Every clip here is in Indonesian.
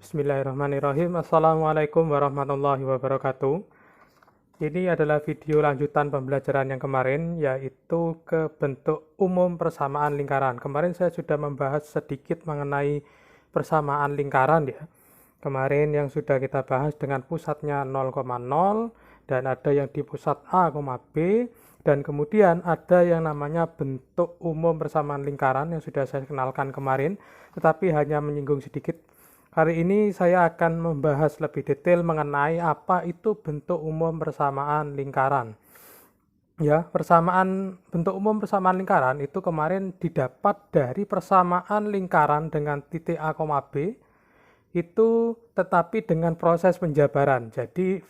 Bismillahirrahmanirrahim. Assalamualaikum warahmatullahi wabarakatuh. Ini adalah video lanjutan pembelajaran yang kemarin, yaitu ke bentuk umum persamaan lingkaran. Kemarin saya sudah membahas sedikit mengenai persamaan lingkaran ya. Kemarin yang sudah kita bahas dengan pusatnya 0,0 dan ada yang di pusat A, B, dan kemudian ada yang namanya bentuk umum persamaan lingkaran yang sudah saya kenalkan kemarin, tetapi hanya menyinggung sedikit. Hari ini saya akan membahas lebih detail mengenai apa itu bentuk umum persamaan lingkaran. Ya, bentuk umum persamaan lingkaran itu kemarin didapat dari persamaan lingkaran dengan titik A, B itu tetapi dengan proses penjabaran. Jadi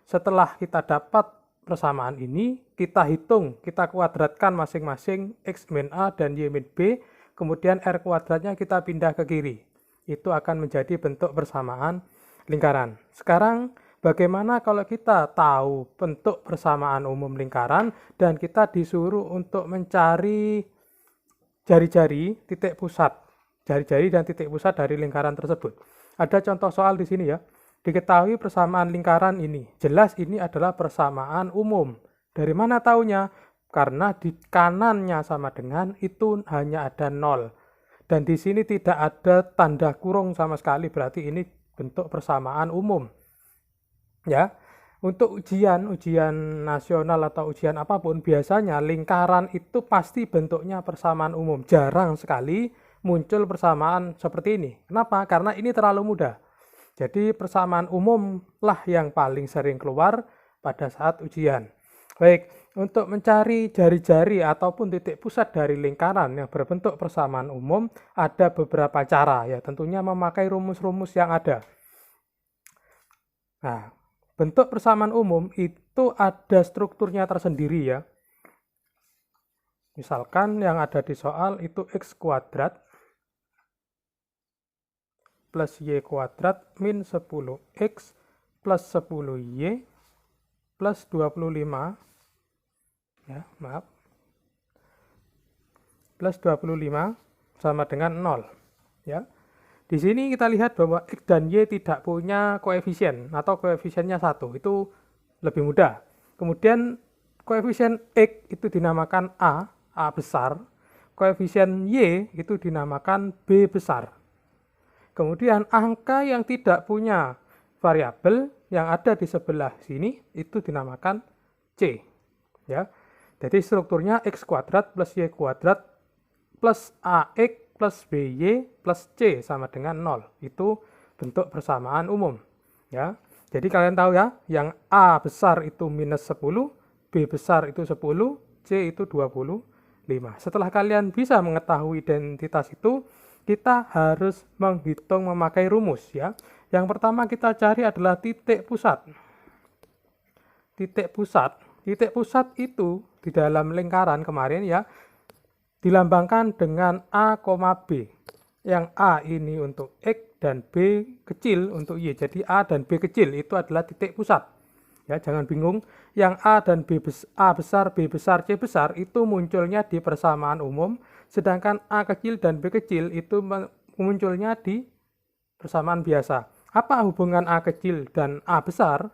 setelah kita dapat persamaan ini, kita hitung, kita kuadratkan masing-masing X min A dan Y min B, kemudian R kuadratnya kita pindah ke kiri. Itu akan menjadi bentuk persamaan lingkaran. Sekarang bagaimana kalau kita tahu bentuk persamaan umum lingkaran dan kita disuruh untuk mencari jari-jari titik pusat, jari-jari dan titik pusat dari lingkaran tersebut. Ada contoh soal di sini ya. Diketahui persamaan lingkaran ini. Jelas ini adalah persamaan umum. Dari mana taunya? Karena di kanannya sama dengan itu hanya ada 0. Dan di sini tidak ada tanda kurung sama sekali, berarti ini bentuk persamaan umum. Ya, untuk ujian nasional atau ujian apapun, biasanya lingkaran itu pasti bentuknya persamaan umum. Jarang sekali muncul persamaan seperti ini. Kenapa? Karena ini terlalu mudah. Jadi persamaan umum lah yang paling sering keluar pada saat ujian. Baik, untuk mencari jari-jari ataupun titik pusat dari lingkaran yang berbentuk persamaan umum, ada beberapa cara ya, tentunya memakai rumus-rumus yang ada. Nah, bentuk persamaan umum itu ada strukturnya tersendiri ya. Misalkan yang ada di soal itu X kuadrat plus Y kuadrat min 10X plus 10Y plus 25 ya, maaf, plus 25 sama dengan 0 ya. Di sini kita lihat bahwa X dan Y tidak punya koefisien atau koefisiennya 1, itu lebih mudah. Kemudian koefisien X itu dinamakan A besar, koefisien Y itu dinamakan B besar. Kemudian angka yang tidak punya variabel yang ada di sebelah sini itu dinamakan C ya. Jadi strukturnya X kuadrat plus Y kuadrat plus AX plus BY plus C sama dengan 0. Itu bentuk persamaan umum. Ya. Jadi kalian tahu ya, yang A besar itu minus 10, B besar itu 10, C itu 25. Setelah kalian bisa mengetahui identitas itu, kita harus menghitung memakai rumus ya. Yang pertama kita cari adalah titik pusat. Titik pusat itu di dalam lingkaran kemarin ya dilambangkan dengan A, B. Yang A ini untuk X dan B kecil untuk Y. Jadi A dan B kecil itu adalah titik pusat. Ya, jangan bingung. Yang A dan A besar, B besar, C besar itu munculnya di persamaan umum, sedangkan A kecil dan B kecil itu munculnya di persamaan biasa. Apa hubungan A kecil dan A besar?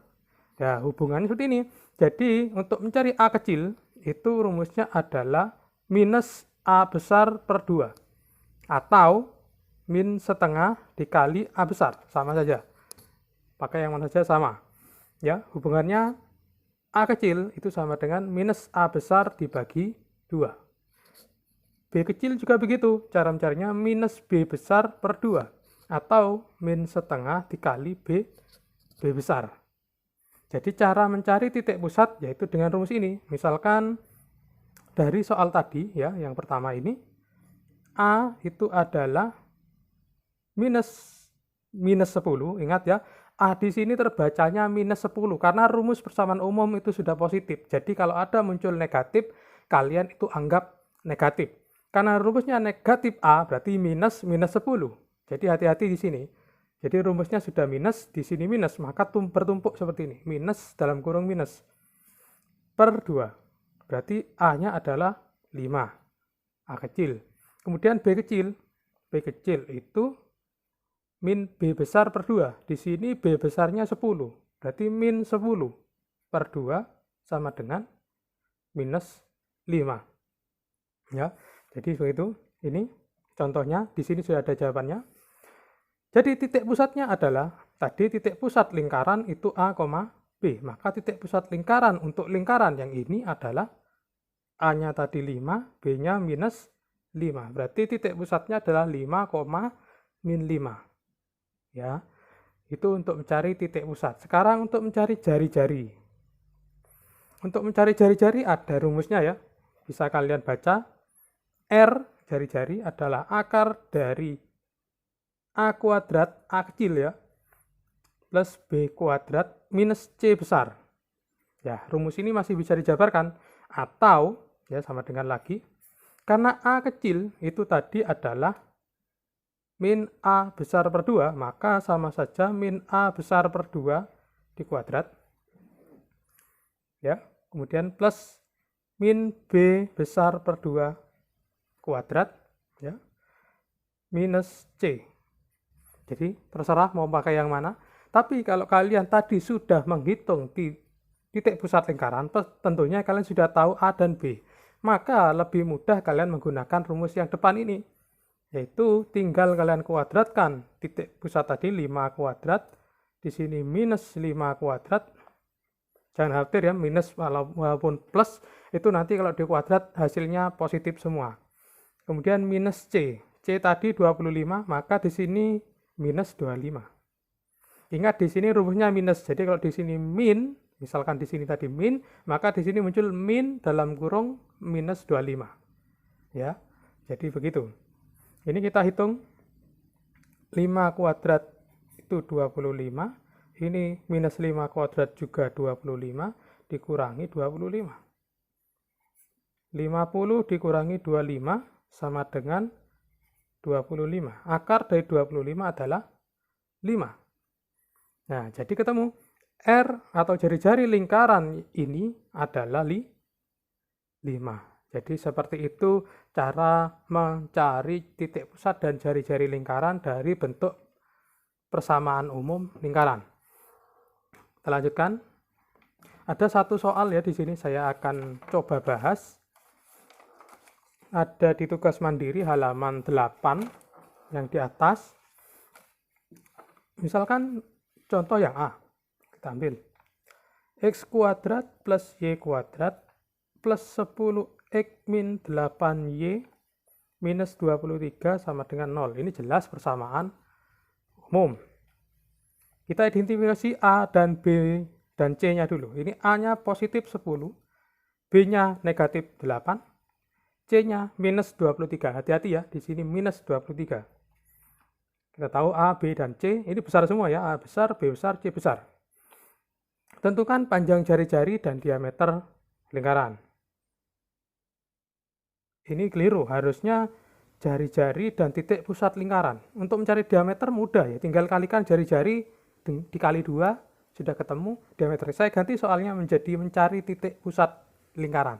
Ya, hubungannya seperti ini. Jadi, untuk mencari A kecil, itu rumusnya adalah minus A besar per 2. Atau min setengah dikali A besar. Sama saja. Pakai yang mana saja sama. Ya, hubungannya A kecil itu sama dengan minus A besar dibagi 2. B kecil juga begitu. Cara mencarinya minus B besar per 2. Atau min setengah dikali B besar. Jadi cara mencari titik pusat yaitu dengan rumus ini. Misalkan dari soal tadi ya, yang pertama ini A itu adalah minus 10. Ingat ya, A di sini terbacanya minus 10 karena rumus persamaan umum itu sudah positif. Jadi kalau ada muncul negatif, kalian itu anggap negatif. Karena rumusnya negatif A berarti minus 10. Jadi hati-hati di sini. Jadi rumusnya sudah minus, di sini minus, maka bertumpuk seperti ini. Minus dalam kurung minus per 2. Berarti A-nya adalah 5. A kecil. Kemudian B kecil. B kecil itu min B besar per 2. Di sini B besarnya 10. Berarti min 10 per 2 sama dengan minus 5. Ya, jadi begitu. Ini contohnya, di sini sudah ada jawabannya. Jadi titik pusatnya adalah, tadi titik pusat lingkaran itu A, B. Maka titik pusat lingkaran untuk lingkaran yang ini adalah A-nya tadi 5, B-nya minus 5. Berarti titik pusatnya adalah 5, min 5. Ya, itu untuk mencari titik pusat. Sekarang untuk mencari jari-jari. Untuk mencari jari-jari ada rumusnya ya. Bisa kalian baca. R jari-jari adalah akar dari A kuadrat, A kecil ya, plus B kuadrat minus C besar. Ya, rumus ini masih bisa dijabarkan. Atau, ya sama dengan lagi, karena A kecil itu tadi adalah min A besar per 2, maka sama saja min A besar per 2 di kuadrat. Ya, kemudian plus min B besar per 2 kuadrat, ya, minus C. Jadi terserah mau pakai yang mana. Tapi kalau kalian tadi sudah menghitung di titik pusat lingkaran, tentunya kalian sudah tahu A dan B. Maka lebih mudah kalian menggunakan rumus yang depan ini. Yaitu tinggal kalian kuadratkan titik pusat tadi 5 kuadrat. Di sini minus 5 kuadrat. Jangan khawatir ya, minus walaupun plus, itu nanti kalau di kuadrat hasilnya positif semua. Kemudian minus C. C tadi 25, maka di sini minus 25. Ingat di sini rumusnya minus. Jadi kalau di sini min, misalkan di sini tadi min, maka di sini muncul min dalam kurung minus 25. Ya. Jadi begitu. Ini kita hitung 5 kuadrat itu 25. Ini minus 5 kuadrat juga 25 dikurangi 25. 50 dikurangi 25 sama dengan 25. Akar dari 25 adalah 5. Nah, jadi ketemu R atau jari-jari lingkaran ini adalah 5. Jadi seperti itu cara mencari titik pusat dan jari-jari lingkaran dari bentuk persamaan umum lingkaran. Kita lanjutkan. Ada satu soal ya di sini saya akan coba bahas. Ada di tugas mandiri halaman 8 yang di atas. Misalkan contoh yang A. Kita ambil. X kuadrat plus Y kuadrat plus 10X min 8Y minus 23 sama dengan 0. Ini jelas persamaan umum. Kita identifikasi A dan B dan C-nya dulu. Ini A-nya positif 10, B-nya negatif 8, C-nya minus 23. Hati-hati ya, di sini minus 23. Kita tahu A, B, dan C, ini besar semua ya. A besar, B besar, C besar. Tentukan panjang jari-jari dan diameter lingkaran. Ini keliru, harusnya jari-jari dan titik pusat lingkaran. Untuk mencari diameter mudah ya, tinggal kalikan jari-jari dikali 2, sudah ketemu diameter. Saya ganti soalnya menjadi mencari titik pusat lingkaran.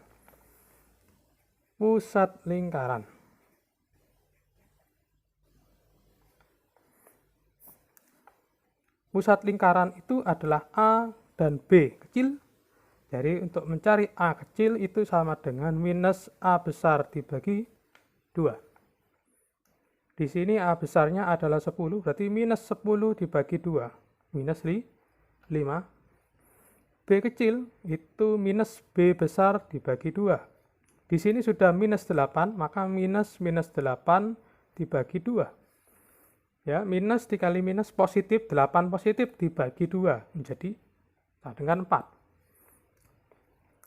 Pusat lingkaran. Pusat lingkaran itu adalah A dan B kecil. Jadi untuk mencari A kecil itu sama dengan minus A besar dibagi 2. Di sini A besarnya adalah 10, berarti minus 10 dibagi 2. Minus 5. B kecil itu minus B besar dibagi 2. Di sini sudah minus 8, maka minus 8 dibagi 2. Ya, minus dikali minus positif, 8 positif dibagi 2. Menjadi sama dengan 4.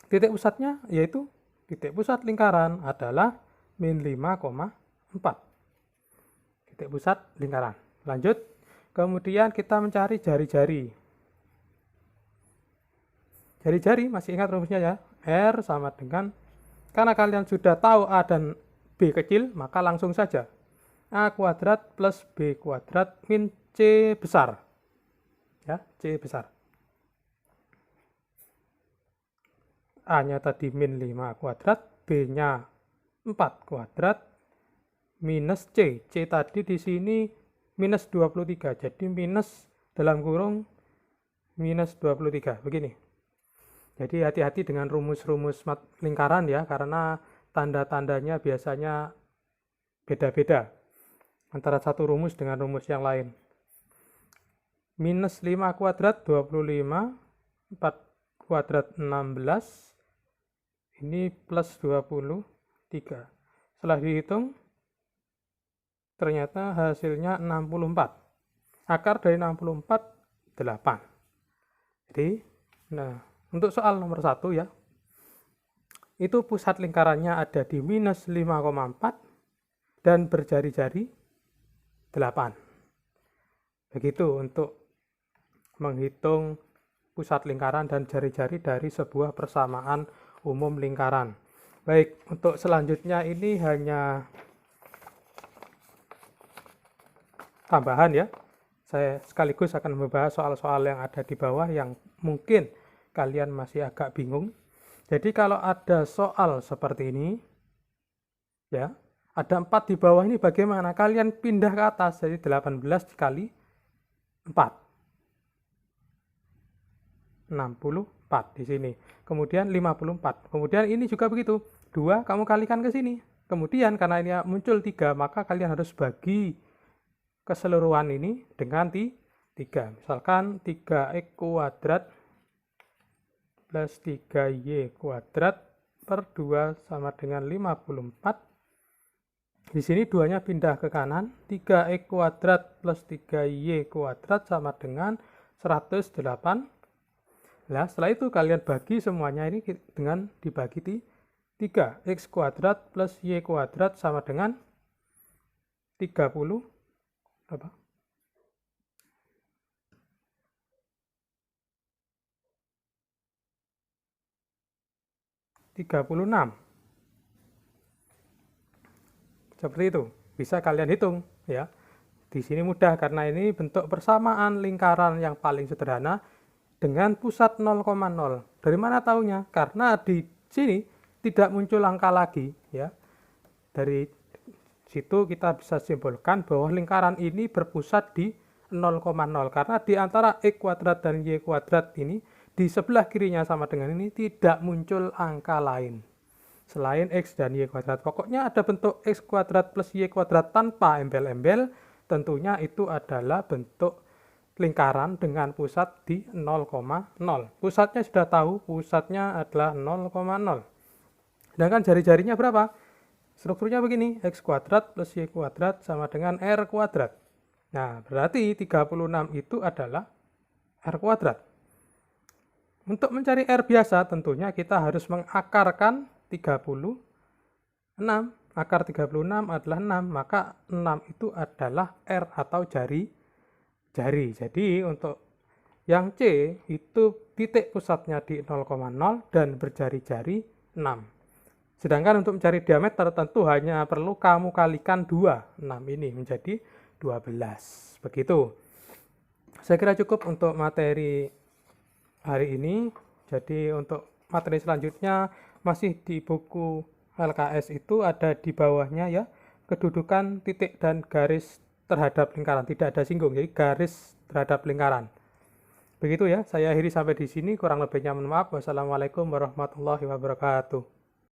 Titik pusatnya yaitu titik pusat lingkaran adalah min 5,4. Titik pusat lingkaran. Lanjut, kemudian kita mencari jari-jari. Jari-jari, masih ingat rumusnya ya? R sama dengan, karena kalian sudah tahu A dan B kecil, maka langsung saja. A kuadrat plus B kuadrat min C besar. Ya, C besar. A-nya tadi min 5 kuadrat, B-nya 4 kuadrat, minus C. C tadi di sini minus 23. Jadi minus dalam kurung minus 23. Begini. Jadi hati-hati dengan rumus-rumus lingkaran ya, karena tanda-tandanya biasanya beda-beda antara satu rumus dengan rumus yang lain. Minus 5 kuadrat 25, 4 kuadrat 16, ini plus 23. Setelah dihitung, ternyata hasilnya 64. Akar dari 64, 8. Jadi, nah, untuk soal nomor 1 ya, itu pusat lingkarannya ada di minus 5,4 dan berjari-jari 8. Begitu untuk menghitung pusat lingkaran dan jari-jari dari sebuah persamaan umum lingkaran. Baik, untuk selanjutnya ini hanya tambahan ya. Saya sekaligus akan membahas soal-soal yang ada di bawah yang mungkin kalian masih agak bingung. Jadi kalau ada soal seperti ini, ya, ada 4 di bawah ini bagaimana? Kalian pindah ke atas, jadi 18 dikali 4. 64 di sini. Kemudian 54. Kemudian ini juga begitu. 2 kamu kalikan ke sini. Kemudian karena ini muncul 3, maka kalian harus bagi keseluruhan ini dengan 3. Misalkan 3x kuadrat plus 3y kuadrat per 2 sama dengan 54. Di sini 2-nya pindah ke kanan. 3x kuadrat plus 3y kuadrat sama dengan 108. Nah, setelah itu kalian bagi semuanya ini dengan dibagi 3. X kuadrat plus y kuadrat sama dengan 30. Apa? 36. Seperti itu. Bisa kalian hitung ya. Di sini mudah karena ini bentuk persamaan lingkaran yang paling sederhana dengan pusat 0,0. Dari mana taunya? Karena di sini tidak muncul angka lagi ya. Dari situ kita bisa simpulkan bahwa lingkaran ini berpusat di 0,0 karena di antara x kuadrat dan y kuadrat ini di sebelah kirinya sama dengan ini tidak muncul angka lain selain x dan y kuadrat. Pokoknya ada bentuk x kuadrat plus y kuadrat tanpa embel-embel, tentunya itu adalah bentuk lingkaran dengan pusat di 0,0. Pusatnya sudah tahu, pusatnya adalah 0,0. Sedangkan jari-jarinya berapa? Strukturnya begini, x kuadrat plus y kuadrat sama dengan r kuadrat. Nah, berarti 36 itu adalah r kuadrat. Untuk mencari R biasa, tentunya kita harus mengakarkan 36. Akar 36 adalah 6, maka 6 itu adalah R atau jari. Jadi, untuk yang C, itu titik pusatnya di 0,0 dan berjari-jari 6. Sedangkan untuk mencari diameter, tentu hanya perlu kamu kalikan 2. 6 ini menjadi 12. Begitu. Saya kira cukup untuk materi hari ini. Jadi untuk materi selanjutnya masih di buku LKS itu ada di bawahnya ya, kedudukan titik dan garis terhadap lingkaran, tidak ada singgung, jadi garis terhadap lingkaran. Begitu ya, saya akhiri sampai di sini, kurang lebihnya mohon maaf. Wassalamualaikum warahmatullahi wabarakatuh.